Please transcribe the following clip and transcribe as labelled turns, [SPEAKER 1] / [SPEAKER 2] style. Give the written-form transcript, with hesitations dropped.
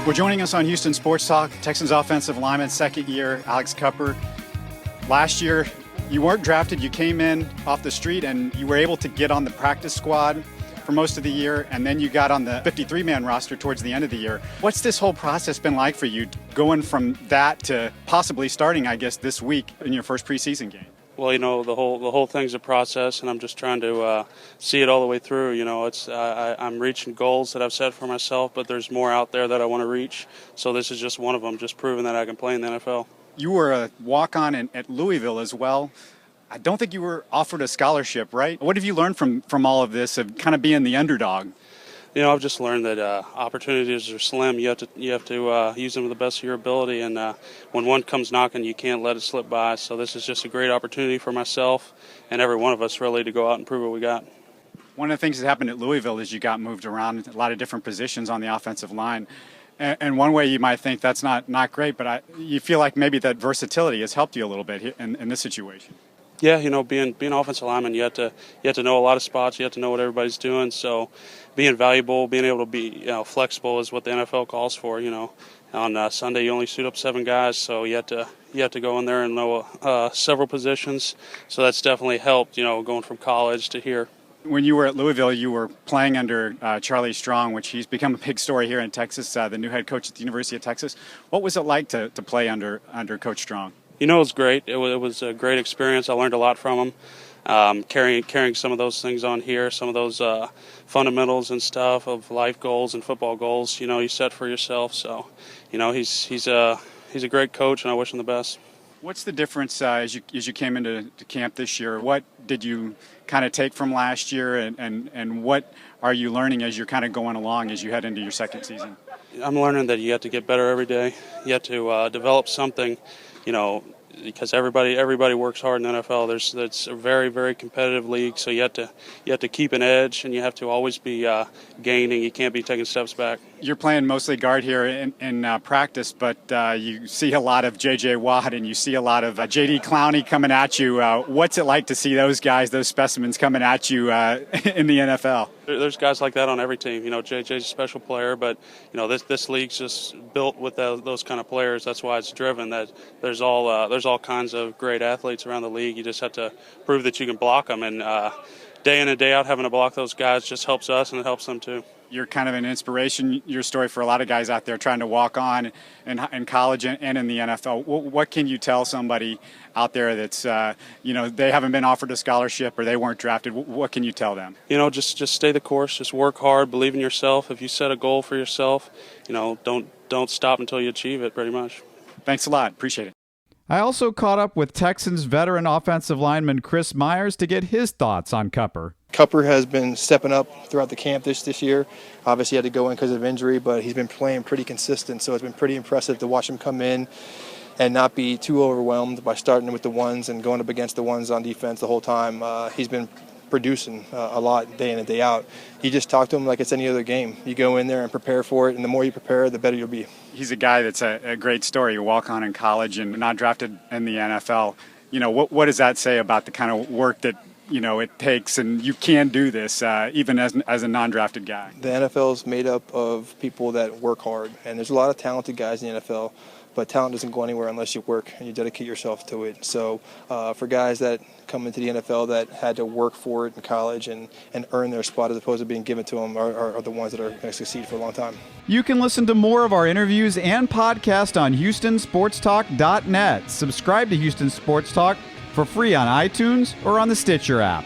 [SPEAKER 1] Well, joining us on Houston Sports Talk, Texans offensive lineman, second year, Alex Kupper. Last year, you weren't drafted. You came in off the street and you were able to get on the practice squad for most of the year, and then you got on the 53-man roster towards the end of the year. What's this whole process been like for you, going from that to possibly starting, I guess, this week in your first preseason game?
[SPEAKER 2] Well, the whole thing's a process, and I'm just trying to see it all the way through. I'm reaching goals that I've set for myself, but there's more out there that I want to reach. So this is just one of them, just proving that I can play in the NFL.
[SPEAKER 1] You were a walk-on at Louisville as well. I don't think you were offered a scholarship, right? What have you learned from all of this, of kind of being the underdog?
[SPEAKER 2] I've just learned that opportunities are slim. You have to use them to the best of your ability, and when one comes knocking, you can't let it slip by. So this is just a great opportunity for myself and every one of us really to go out and prove what we got.
[SPEAKER 1] One of the things that happened at Louisville is you got moved around a lot of different positions on the offensive line. And one way you might think that's not great, but you feel like maybe that versatility has helped you a little bit in this situation.
[SPEAKER 2] Yeah, being offensive lineman, you have to know a lot of spots. You have to know what everybody's doing. So, being valuable, being able to be flexible is what the NFL calls for. On Sunday you only suit up 7 guys, so you have to go in there and know several positions. So that's definitely helped. Going from college to here.
[SPEAKER 1] When you were at Louisville, you were playing under Charlie Strong, which he's become a big story here in Texas. The new head coach at the University of Texas. What was it like to play under Coach Strong?
[SPEAKER 2] It was great. It was a great experience. I learned a lot from him. Carrying some of those things on here, some of those fundamentals and stuff of life goals and football goals, you set for yourself. So, he's a great coach, and I wish him the best.
[SPEAKER 1] What's the difference as you came into camp this year? What did you kind of take from last year, and what are you learning as you're kind of going along as you head into your second season?
[SPEAKER 2] I'm learning that you have to get better every day. You have to develop something. Because everybody works hard in the NFL. It's a very, very competitive league, so you have to keep an edge, and you have to always be gaining. You can't be taking steps back. You're
[SPEAKER 1] playing mostly guard here in practice, but you see a lot of J.J. Watt and you see a lot of J.D. Clowney coming at you. What's it like to see those guys, those specimens coming at you in the NFL?
[SPEAKER 2] There's guys like that on every team. J.J.'s a special player, but this league's just built with those kind of players. That's why it's driven. That there's all kinds of great athletes around the league. You just have to prove that you can block them, and day in and day out, having to block those guys just helps us and it helps them too.
[SPEAKER 1] You're kind of an inspiration, your story, for a lot of guys out there trying to walk on in college and in the NFL. What can you tell somebody out there that's, they haven't been offered a scholarship or they weren't drafted? What can you tell them?
[SPEAKER 2] Just stay the course. Just work hard. Believe in yourself. If you set a goal for yourself, don't stop until you achieve it, pretty much.
[SPEAKER 1] Thanks a lot. Appreciate it.
[SPEAKER 3] I also caught up with Texans veteran offensive lineman Chris Myers to get his thoughts on Kupper.
[SPEAKER 4] Kupper has been stepping up throughout the camp this year. Obviously, he had to go in because of injury, but he's been playing pretty consistent, so it's been pretty impressive to watch him come in and not be too overwhelmed by starting with the ones and going up against the ones on defense the whole time. He's been producing a lot day in and day out. You just talk to him like it's any other game. You go in there and prepare for it, and the more you prepare, the better you'll be.
[SPEAKER 1] He's a guy that's a great story. You walk on in college and not drafted in the NFL. What does that say about the kind of work that it takes, and you can do this even as a non-drafted guy?
[SPEAKER 4] The NFL is made up of people that work hard, and there's a lot of talented guys in the NFL, but talent doesn't go anywhere unless you work and you dedicate yourself to it. So for guys that come into the NFL that had to work for it in college and earn their spot as opposed to being given to them are the ones that are going to succeed for a long time.
[SPEAKER 3] You can listen to more of our interviews and podcast on HoustonSportsTalk.net. Subscribe to Houston Sports Talk for free on iTunes or on the Stitcher app.